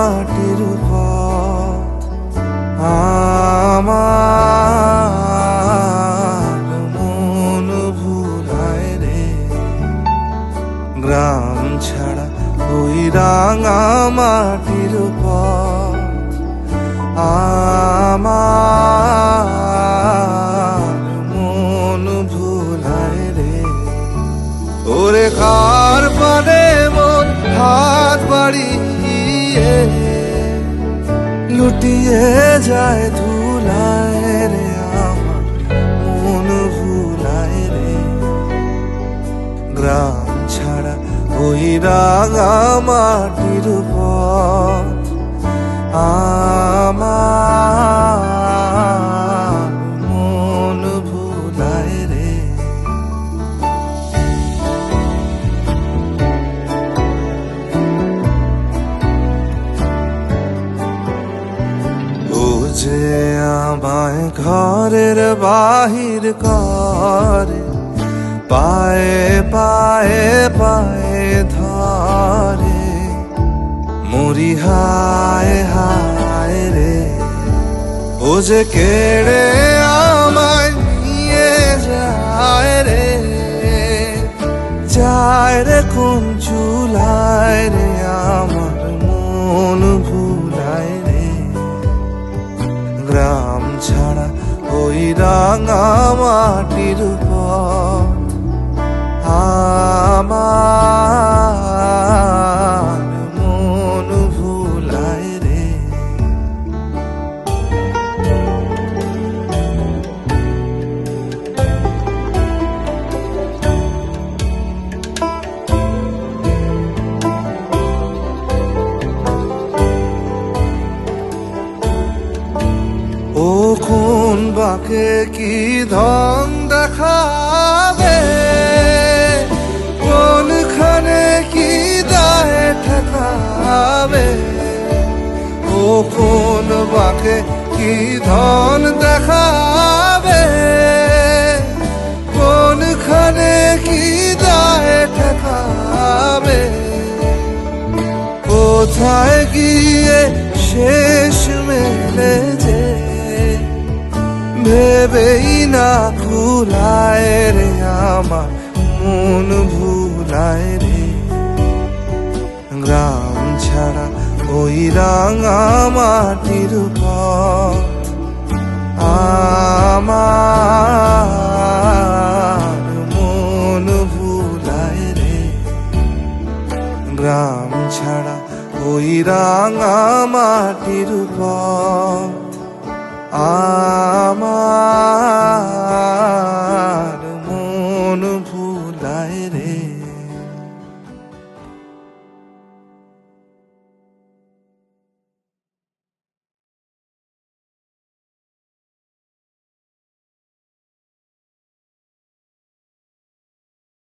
মাটির পথ আমার মন ভুলায় রে। গ্রাম ছাড়া ওই রাঙা মাটির পথ আমার মন ভুলায় রে। ওরে কার পানে মন হাত বাড়িয়ে লুটিয়ে যায় ধুলায় রে। আমার মন ভুলায় রে। গ্রাম ছাড়া ওই রাঙা মাটির পথ আমার মন ভুলায় রে। ও যে আমায় ঘরের বাহির করে, পায়ে পায়ে পায়ে ধরে, মরি হায় হায় রে। ও যে কেড়ে আমায় নিয়ে যায় রে, যায় রে কোন চুলায় রে। আমার মন ভুলায় রে। গ্রাম ছাড়া ওই রাঙা মাটির পথ আমার মন ভুলায় রে। ও কোন বাকে কি ধন দেখাবে, কোনখানে কি দায় ঠেকাবে। ও কোন বাকে কি ধন দেখাবে, কোনখানে কি দায় ঠেকাবে। কোথায় গিয়ে শেষ মেলে যে ভেবেই না ভুলায় রে। আমার মন ভুলায় রে। গ্রাম ছাড়া ওই রাঙা মাটির পথ আমার মন ভুলায় রে। গ্রাম ছাড়া ওই রাঙা মাটির পথ আমার